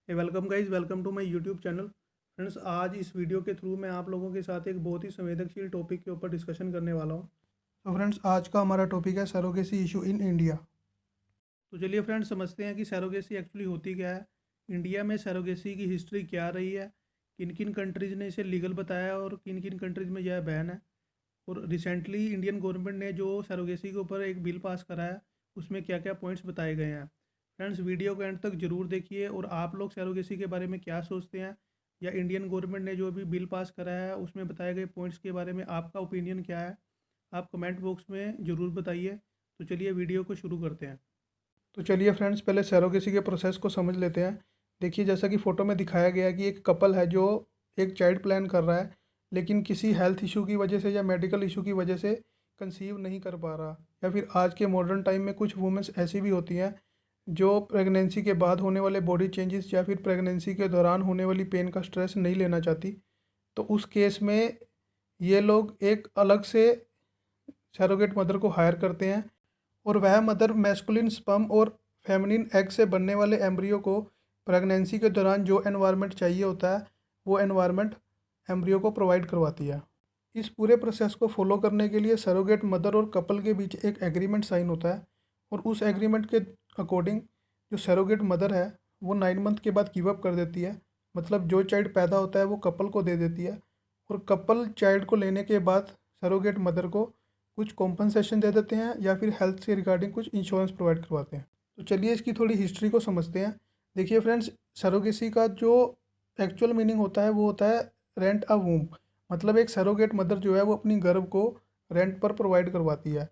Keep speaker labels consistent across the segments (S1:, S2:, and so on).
S1: Welcome guys, welcome to my YouTube channel. Friends, आज इस video के थ्रू मैं आप लोगों के साथ एक बहुत ही संवेदनशील टॉपिक के ऊपर डिस्कशन करने वाला हूं। तो फ्रेंड्स, आज का हमारा टॉपिक है सरोगेसी इशू इन इंडिया। तो चलिए फ्रेंड्स, समझते हैं कि सरोगेसी एक्चुअली होती क्या है। इंडिया में सरोगेसी की हिस्ट्री क्या रही है, किन किन कंट्रीज़ ने इसे लीगल बताया और किन किन कंट्रीज़ में यह बैन है, और रिसेंटली इंडियन गवर्नमेंट ने जो सरोगेसी के ऊपर एक बिल पास करा है उसमें क्या क्या पॉइंट्स बताए गए हैं। फ्रेंड्स, वीडियो को एंड तक जरूर देखिए। और आप लोग सरोगेसी के बारे में क्या सोचते हैं, या इंडियन गवर्नमेंट ने जो अभी बिल पास करा है उसमें बताए गए पॉइंट्स के बारे में आपका ओपिनियन क्या है, आप कमेंट बॉक्स में ज़रूर बताइए। तो चलिए वीडियो को शुरू करते हैं। तो चलिए फ्रेंड्स, पहले सरोगेसी के प्रोसेस को समझ लेते हैं। देखिए, जैसा कि फ़ोटो में दिखाया गया है कि एक कपल है जो एक चाइल्ड प्लान कर रहा है, लेकिन किसी हेल्थ इशू की वजह से या मेडिकल इशू की वजह से कंसीव नहीं कर पा रहा। या फिर आज के मॉडर्न टाइम में कुछ वुमेंस ऐसी भी होती हैं जो प्रेगनेंसी के बाद होने वाले बॉडी चेंजेस या फिर प्रेगनेंसी के दौरान होने वाली पेन का स्ट्रेस नहीं लेना चाहती। तो उस केस में ये लोग एक अलग से सरोगेट मदर को हायर करते हैं, और वह मदर मैस्कुलिन स्पर्म और फेमिनिन एग से बनने वाले एम्ब्रियो को प्रेगनेंसी के दौरान जो एनवायरनमेंट चाहिए होता है वो एनवायरनमेंट एम्ब्रियो को प्रोवाइड करवाती है। इस पूरे प्रोसेस को फॉलो करने के लिए सरोगेट मदर और कपल के बीच एक एग्रीमेंट साइन होता है, और उस एग्रीमेंट के अकॉर्डिंग जो सरोगेट मदर है वो 9 मंथ के बाद गिव अप कर देती है। मतलब जो चाइल्ड पैदा होता है वो कपल को दे देती है, और कपल चाइल्ड को लेने के बाद सरोगेट मदर को कुछ कॉम्पनसेशन दे देते हैं या फिर हेल्थ से रिगार्डिंग कुछ इंश्योरेंस प्रोवाइड करवाते हैं। तो चलिए इसकी थोड़ी हिस्ट्री को समझते हैं। देखिए फ्रेंड्स, सरोगेसी का जो एक्चुअल मीनिंग होता है वो होता है रेंट अ वूम। मतलब एक सरोगेट मदर जो है वो अपनी गर्भ को रेंट पर प्रोवाइड करवाती है।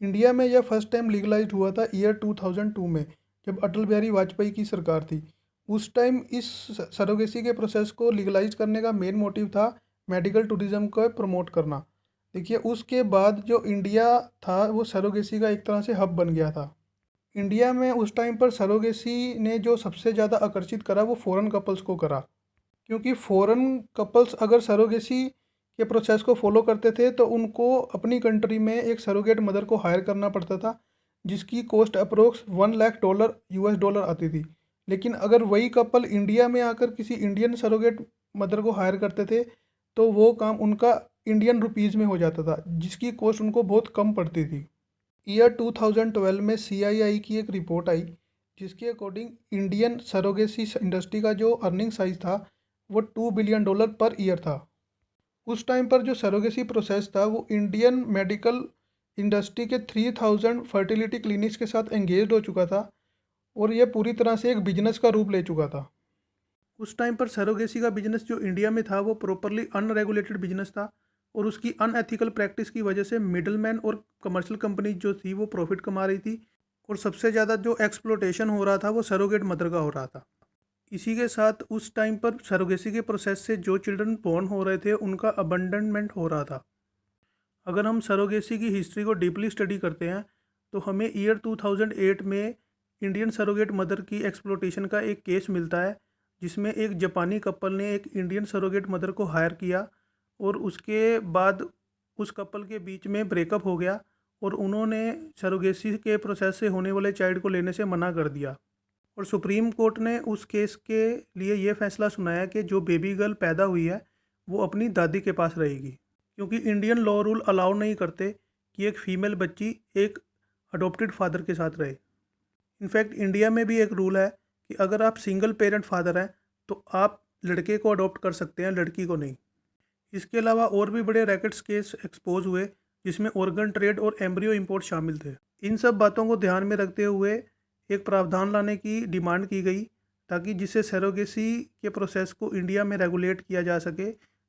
S1: इंडिया में यह फर्स्ट टाइम लीगलाइज्ड हुआ था ईयर 2002 में, जब अटल बिहारी वाजपेयी की सरकार थी। उस टाइम इस सरोगेसी के प्रोसेस को लीगलाइज करने का मेन मोटिव था मेडिकल टूरिज्म को प्रमोट करना। देखिए, उसके बाद जो इंडिया था वो सरोगेसी का एक तरह से हब बन गया था। इंडिया में उस टाइम पर सरोगेसी ने जो सबसे ज़्यादा आकर्षित करा वो फॉरेन कपल्स को करा, क्योंकि फॉरेन कपल्स अगर सरोगेसी के प्रोसेस को फॉलो करते थे तो उनको अपनी कंट्री में एक सरोगेट मदर को हायर करना पड़ता था, जिसकी cost approx $1 lakh US dollar आती थी। लेकिन अगर वही कपल इंडिया में आकर किसी इंडियन सरोगेट मदर को हायर करते थे तो वो काम उनका इंडियन रुपीज़ में हो जाता था, जिसकी कॉस्ट उनको बहुत कम पड़ती थी। ईयर 2012 में CII की एक रिपोर्ट आई, जिसके अकॉर्डिंग इंडियन सरोगेसी इंडस्ट्री का जो अर्निंग साइज था वो $2 बिलियन पर ईयर था। उस टाइम पर जो सरोगेसी प्रोसेस था वो इंडियन मेडिकल इंडस्ट्री के 3000 फर्टिलिटी क्लिनिक्स के साथ एंगेज हो चुका था, और यह पूरी तरह से एक बिजनेस का रूप ले चुका था। उस टाइम पर सरोगेसी का बिजनेस जो इंडिया में था वो प्रॉपरली अनरेगुलेटेड बिजनेस था, और उसकी अनएथिकल प्रैक्टिस की वजह से मिडलमैन और कमर्शियल कंपनी जो थी वो प्रॉफिट कमा रही थी, और सबसे ज़्यादा जो एक्सप्लोटेशन हो रहा था वो सरोगेट मदर का हो रहा था। इसी के साथ उस टाइम पर सरोगेसी के प्रोसेस से जो चिल्ड्रन बॉर्न हो रहे थे उनका अबंडनमेंट हो रहा था। अगर हम सरोगेसी की हिस्ट्री को डीपली स्टडी करते हैं तो हमें ईयर 2008 में इंडियन सरोगेट मदर की एक्सप्लोटेशन का एक केस मिलता है, जिसमें एक जापानी कपल ने एक इंडियन सरोगेट मदर को हायर किया, और उसके बाद उस कपल के बीच में ब्रेकअप हो गया, और उन्होंने सरोगेसी के प्रोसेस से होने वाले चाइल्ड को लेने से मना कर दिया। और सुप्रीम कोर्ट ने उस केस के लिए ये फैसला सुनाया कि जो बेबी गर्ल पैदा हुई है वो अपनी दादी के पास रहेगी, क्योंकि इंडियन लॉ रूल अलाउ नहीं करते कि एक फ़ीमेल बच्ची एक अडॉप्टेड फादर के साथ रहे। इनफैक्ट इंडिया में भी एक रूल है कि अगर आप सिंगल पेरेंट फादर हैं तो आप लड़के को अडॉप्ट कर सकते हैं, लड़की को नहीं। इसके अलावा और भी बड़े रैकेट्स केस एक्सपोज हुए, जिसमें ऑर्गन ट्रेड और एम्ब्रियो इंपोर्ट शामिल थे। इन सब बातों को ध्यान में रखते हुए एक प्रावधान लाने की डिमांड की गई, ताकि जिससे सरोगेसी के प्रोसेस को इंडिया में रेगुलेट किया जा सके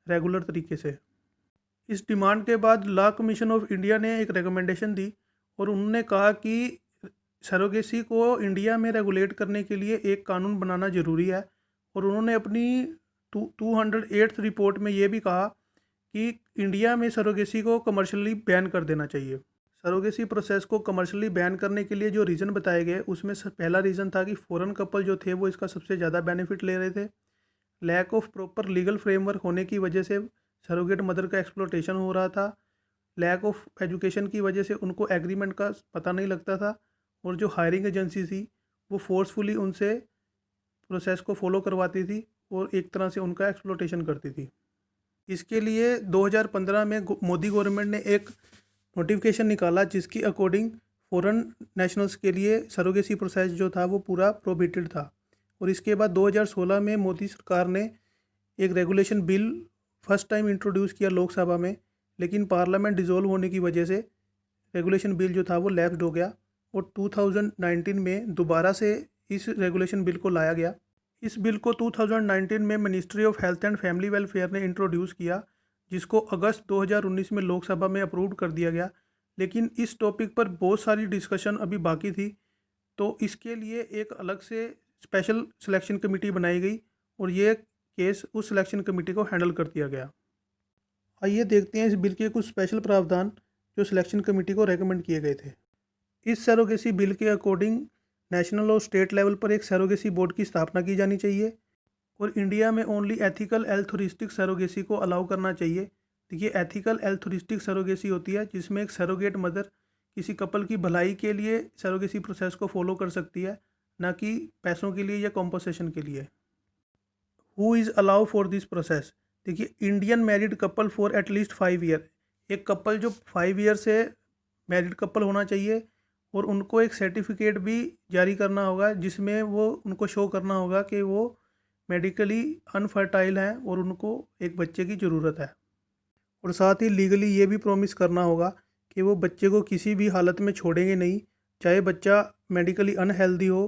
S1: रेगुलर तरीके से। इस डिमांड के बाद लॉ कमीशन ऑफ इंडिया ने एक रिकमेंडेशन दी, और उन्होंने कहा कि सरोगेसी को इंडिया में रेगुलेट करने के लिए एक कानून बनाना ज़रूरी है। और उन्होंने अपनी 208th रिपोर्ट में ये भी कहा कि इंडिया में सरोगेसी को कमर्शियली बैन कर देना चाहिए। सरोगेसी प्रोसेस को कमर्शियली बैन करने के लिए जो रीज़न बताए गए उसमें पहला रीज़न था कि फॉरेन कपल जो थे वो इसका सबसे ज़्यादा बेनिफिट ले रहे थे। Lack of proper legal framework होने की वजह से सरोगेट मदर का एक्सप्लोटेशन हो रहा था। लैक ऑफ एजुकेशन की वजह से उनको एग्रीमेंट का पता नहीं लगता था, और जो हायरिंग एजेंसी थी वो फोर्सफुली उनसे प्रोसेस को फॉलो करवाती थी और एक तरह से उनका एक्सप्लोटेशन करती थी। इसके लिए 2015 में मोदी गवर्नमेंट ने एक नोटिफिकेशन निकाला जिसकी अकॉर्डिंग फॉरेन नेशनल्स के लिए सरोगेसी प्रोसेस जो था वो पूरा प्रोहिबिटेड था। और इसके बाद 2016 में मोदी सरकार ने एक regulation bill first time introduce किया लोकसभा में, लेकिन पार्लियामेंट डिसॉल्व होने की वजह से रेगुलेशन बिल जो था वो लैप्स्ड हो गया और 2019 में दोबारा से इस रेगुलेशन बिल को लाया गया। इस बिल को 2019 में ministry of health and family welfare ने इंट्रोड्यूस किया, जिसको अगस्त 2019 में लोकसभा में अप्रूव कर दिया गया। लेकिन इस टॉपिक पर बहुत सारी डिस्कशन अभी बाकी थी, तो इसके लिए एक अलग से स्पेशल सिलेक्शन कमेटी बनाई गई और ये केस उस सिलेक्शन कमेटी को हैंडल कर दिया गया। आइए देखते हैं इस बिल के कुछ स्पेशल प्रावधान जो सिलेक्शन कमेटी को रेकमेंड किए गए थे। इस सरोगेसी बिल के अकॉर्डिंग नेशनल और स्टेट लेवल पर एक सरोगेसी बोर्ड की स्थापना की जानी चाहिए और इंडिया में ओनली एथिकल एल्थुरिस्टिक सरोगेसी को अलाउ करना चाहिए। देखिए, एथिकल एल्थुरिस्टिक सरोगेसी होती है जिसमें एक सरोगेट मदर किसी कपल की भलाई के लिए सरोगेसी प्रोसेस को फॉलो कर सकती है, ना कि पैसों के लिए या कॉम्पनसेशन के लिए। Who is allow for this process? देखिए, Indian married couple for at least 5 year. एक कपल जो 5 ईयर से मैरिड कपल होना चाहिए और उनको एक सर्टिफिकेट भी जारी करना होगा जिसमें वो उनको शो करना होगा कि वो मेडिकली अनफर्टाइल हैं और उनको एक बच्चे की ज़रूरत है। और साथ ही लीगली ये भी प्रॉमिस करना होगा कि वो बच्चे को किसी भी हालत में छोड़ेंगे नहीं, चाहे बच्चा मेडिकली अनहेल्दी हो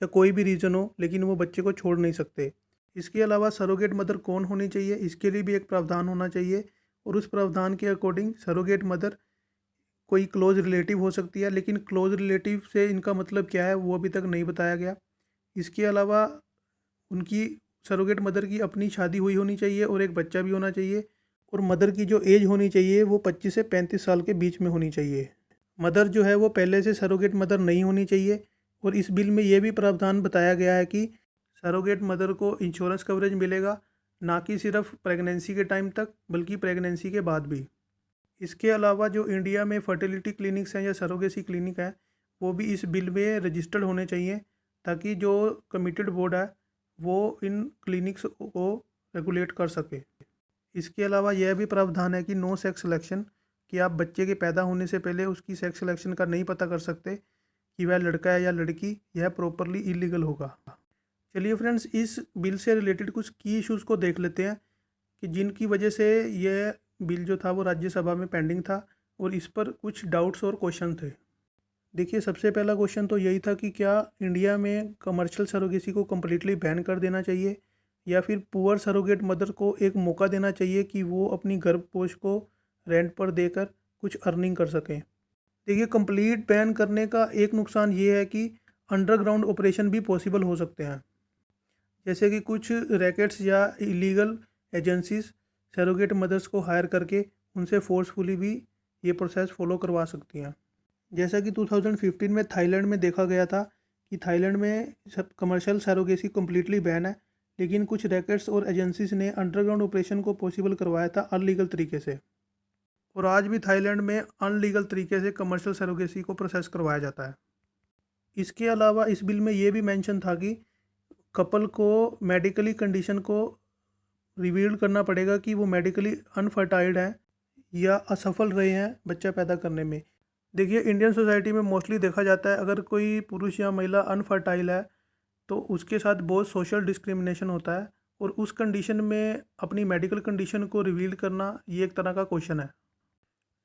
S1: या कोई भी रीज़न हो, लेकिन वो बच्चे को छोड़ नहीं सकते। इसके अलावा सरोगेट मदर कौन होनी चाहिए, इसके लिए भी एक प्रावधान होना चाहिए और उस प्रावधान के अकॉर्डिंग सरोगेट मदर कोई क्लोज रिलेटिव हो सकती है, लेकिन क्लोज रिलेटिव से इनका मतलब क्या है वो अभी तक नहीं बताया गया। इसके अलावा उनकी सरोगेट मदर की अपनी शादी हुई होनी चाहिए और एक बच्चा भी होना चाहिए और मदर की जो एज होनी चाहिए वो 25 से 35 साल के बीच में होनी चाहिए। मदर जो है वो पहले से सरोगेट मदर नहीं होनी चाहिए और इस बिल में ये भी प्रावधान बताया गया है कि सरोगेट मदर को इंश्योरेंस कवरेज मिलेगा, ना कि सिर्फ प्रेगनेंसी के टाइम तक बल्कि प्रेगनेंसी के बाद भी। इसके अलावा जो इंडिया में फर्टिलिटी क्लिनिक्स हैं या सरोगेसी क्लिनिक हैं वो भी इस बिल में रजिस्टर्ड होने चाहिए, ताकि जो कमिटेड बोर्ड है वो इन क्लिनिक्स को रेगुलेट कर सके। इसके अलावा यह भी प्रावधान है कि नो सेक्स सिलेक्शन, कि आप बच्चे के पैदा होने से पहले उसकी सेक्स सिलेक्शन का नहीं पता कर सकते कि वह लड़का है या लड़की, यह प्रॉपरली इलीगल होगा। चलिए फ्रेंड्स, इस बिल से रिलेटेड कुछ की इश्यूज़ को देख लेते हैं कि जिनकी वजह से यह बिल जो था वो राज्यसभा में पेंडिंग था और इस पर कुछ डाउट्स और क्वेश्चन थे। देखिए, सबसे पहला क्वेश्चन तो यही था कि क्या इंडिया में कमर्शियल सरोगेसी को कम्प्लीटली बैन कर देना चाहिए या फिर पुअर सरोगेट मदर को एक मौका देना चाहिए कि वो अपनी गर्भपोष को रेंट पर देकर कुछ अर्निंग कर सकें। देखिए, कंप्लीट बैन करने का एक नुकसान ये है कि अंडरग्राउंड ऑपरेशन भी पॉसिबल हो सकते हैं, जैसे कि कुछ रैकेट्स या इलीगल एजेंसीज सरोगेट मदर्स को हायर करके उनसे फोर्सफुली भी ये प्रोसेस फॉलो करवा सकती हैं। जैसा कि 2015 में थाईलैंड में देखा गया था कि थाईलैंड में सब कमर्शियल सरोगेसी कम्प्लीटली बैन है, लेकिन कुछ रैकेट्स और एजेंसीज ने अंडरग्राउंड ऑपरेशन को पॉसिबल करवाया था अनलीगल तरीके से। और आज भी थाईलैंड में अनलीगल तरीके से कमर्शियल सरोगेसी को प्रोसेस करवाया जाता है। इसके अलावा इस बिल में ये भी मेंशन था कि कपल को मेडिकली कंडीशन को रिवील करना पड़ेगा कि वो मेडिकली अनफर्टाइल्ड हैं या असफल रहे हैं बच्चा पैदा करने में। देखिए, इंडियन सोसाइटी में मोस्टली देखा जाता है अगर कोई पुरुष या महिला अनफर्टाइल है तो उसके साथ बहुत सोशल डिस्क्रिमिनेशन होता है और उस कंडीशन में अपनी मेडिकल कंडीशन को रिवील करना ये एक तरह का क्वेश्चन है।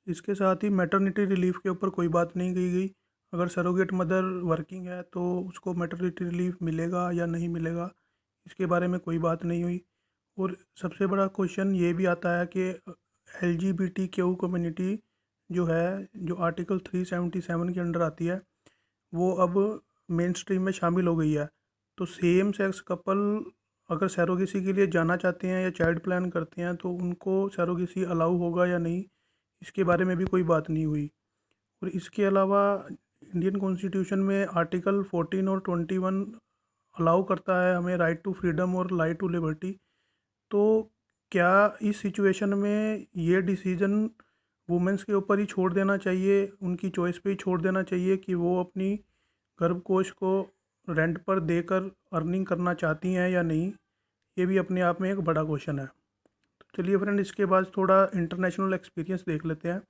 S1: इसके साथ ही मैटरनिटी रिलीफ के ऊपर कोई बात नहीं कही गई। अगर सरोगेट मदर वर्किंग है तो उसको मैटरनिटी रिलीफ मिलेगा या नहीं मिलेगा, इसके बारे में कोई बात नहीं हुई। और सबसे बड़ा क्वेश्चन ये भी आता है कि LGBTQ कम्युनिटी जो है, जो आर्टिकल 377 के अंडर आती है, वो अब मेन स्ट्रीम में शामिल हो गई है। तो सेम सेक्स कपल अगर सरोगेसी के लिए जाना चाहते हैं या चाइल्ड प्लान करते हैं तो उनको सरोगेसी अलाउ होगा या नहीं, इसके बारे में भी कोई बात नहीं हुई। और इसके अलावा इंडियन कॉन्स्टिट्यूशन में आर्टिकल 14 और 21 अलाउ करता है हमें राइट टू फ्रीडम और राइट टू लिबर्टी। तो क्या इस सिचुएशन में ये डिसीज़न वुमेंस के ऊपर ही छोड़ देना चाहिए, उनकी चॉइस पे ही छोड़ देना चाहिए कि वो अपनी गर्भकोश को रेंट पर देकर अर्निंग करना चाहती हैं या नहीं, ये भी अपने आप में एक बड़ा क्वेश्चन है। तो चलिए फ्रेंड, इसके बाद थोड़ा इंटरनेशनल एक्सपीरियंस देख लेते हैं।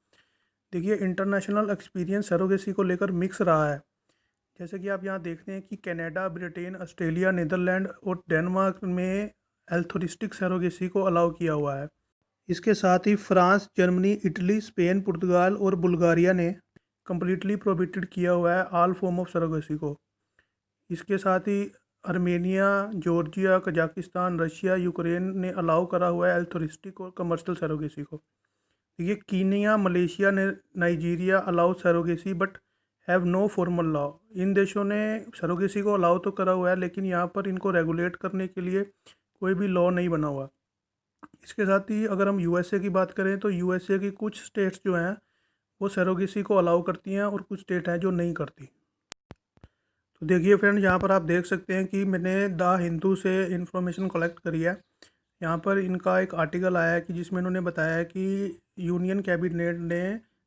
S1: देखिए, इंटरनेशनल एक्सपीरियंस सरोगेसी को लेकर मिक्स रहा है। जैसे कि आप यहाँ देखते हैं कि कनाडा, ब्रिटेन, ऑस्ट्रेलिया, नीदरलैंड और डेनमार्क में एल्थोरिस्टिक सरोगेसी को अलाउ किया हुआ है। इसके साथ ही फ्रांस, जर्मनी, इटली, स्पेन, पुर्तगाल और बुल्गारिया ने कम्प्लीटली प्रोहिबिटेड किया हुआ है ऑल फॉर्म ऑफ सरोगेसी को। इसके साथ ही Armenia, Georgia, Kazakhstan, Russia, Ukraine ने अलाउ करा हुआ है एल्थोरिस्टिक और कमर्शियल सरोगेसी को। ये कीनिया, मलेशिया ने Nigeria allow surrogacy but have no formal law. इन देशों ने सरोगेसी को अलाउ तो करा हुआ है, लेकिन यहाँ पर इनको रेगुलेट करने के लिए कोई भी लॉ नहीं बना हुआ। इसके साथ ही अगर हम यूएसए की बात करें तो यूएसए की कुछ स्टेट्स जो हैं वो सरोगेसी को अलाउ करती हैं और कुछ स्टेट हैं जो नहीं करती। तो देखिए फ्रेंड, यहाँ पर आप देख सकते हैं कि मैंने द हिंदू से इन्फॉर्मेशन कलेक्ट करी है। यहाँ पर इनका एक आर्टिकल आया है कि जिसमें इन्होंने बताया है कि यूनियन कैबिनेट ने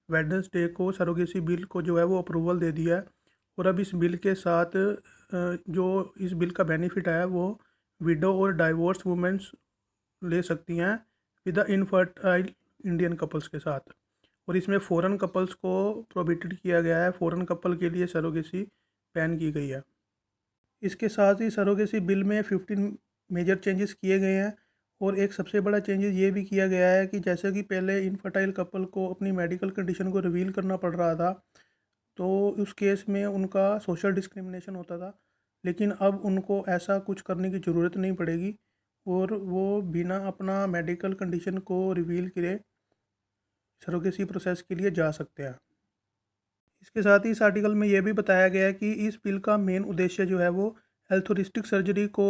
S1: वेडनेसडे को सरोगेसी बिल को जो है वो अप्रूवल दे दिया है। और अब इस बिल के साथ जो इस बिल का बेनिफिट है वो विडो और डाइवोर्स वुमेंस ले सकती हैं with the infertile Indian couples के साथ। और इसमें फ़ॉरेन कपल्स को प्रोहिबिटेड किया गया है। फ़ॉरेन कपल के लिए सरोगेसी बैन की गई है। इसके साथ ही सरोगेसी बिल में 15 मेजर चेंजेस किए गए हैं। और एक सबसे बड़ा चेंजेस ये भी किया गया है कि जैसे कि पहले इनफर्टाइल कपल को अपनी मेडिकल कंडीशन को रिवील करना पड़ रहा था, तो उस केस में उनका सोशल डिस्क्रिमिनेशन होता था, लेकिन अब उनको ऐसा कुछ करने की ज़रूरत नहीं पड़ेगी और वो बिना अपना मेडिकल कंडीशन को रिवील करे सरोगेसी प्रोसेस के लिए जा सकते हैं। इसके साथ ही इस आर्टिकल में यह भी बताया गया है कि इस बिल का मेन उद्देश्य जो है वो एल्थोरिस्टिक सर्जरी को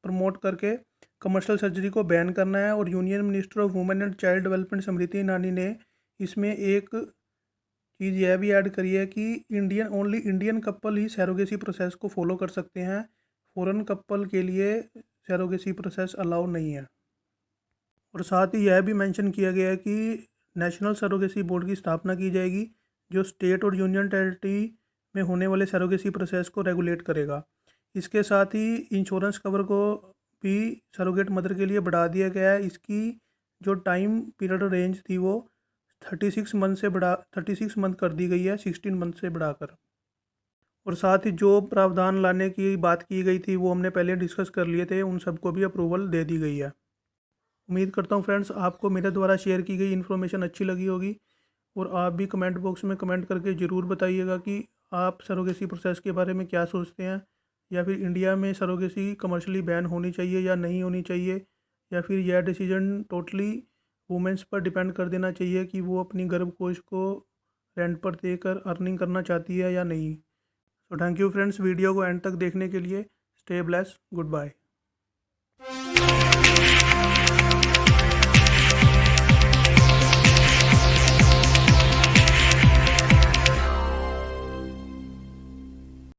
S1: प्रमोट करके कमर्शियल सर्जरी को बैन करना है। और union minister of women and child development Smriti Irani ने इसमें एक चीज़ यह भी ऐड करी है कि इंडियन कपल ही सरोगेसी प्रोसेस को फॉलो कर सकते हैं। फॉरेन कपल के लिए सरोगेसी प्रोसेस अलाउ नहीं है। और साथ ही यह भी मेंशन किया गया है कि नेशनल सरोगेसी बोर्ड की स्थापना की जाएगी जो स्टेट और यूनियन टेरिटरी में होने वाले सरोगेसी प्रोसेस को रेगुलेट करेगा। इसके साथ ही इंश्योरेंस कवर को भी सरोगेट मदर के लिए बढ़ा दिया गया है। इसकी जो टाइम पीरियड रेंज थी वो 36 मंथ कर दी गई है, 16 मंथ से बढ़ाकर। और साथ ही जो प्रावधान लाने की बात की गई थी वो हमने पहले डिस्कस कर लिए थे, उन सबको भी अप्रूवल दे दी गई है। उम्मीद करता हूँ फ्रेंड्स आपको मेरे द्वारा शेयर की गई इन्फॉर्मेशन अच्छी लगी होगी। और आप भी कमेंट बॉक्स में कमेंट करके ज़रूर बताइएगा कि आप सरोगेसी प्रोसेस के बारे में क्या सोचते हैं, या फिर इंडिया में सरोगेसी कमर्शियली बैन होनी चाहिए या नहीं होनी चाहिए, या फिर यह डिसीजन टोटली वुमेंस पर डिपेंड कर देना चाहिए कि वो अपनी गर्भकोश को रेंट पर देकर अर्निंग करना चाहती है या नहीं। तो थैंक यू फ्रेंड्स, वीडियो को एंड तक देखने के लिए। Stay bless, good bye.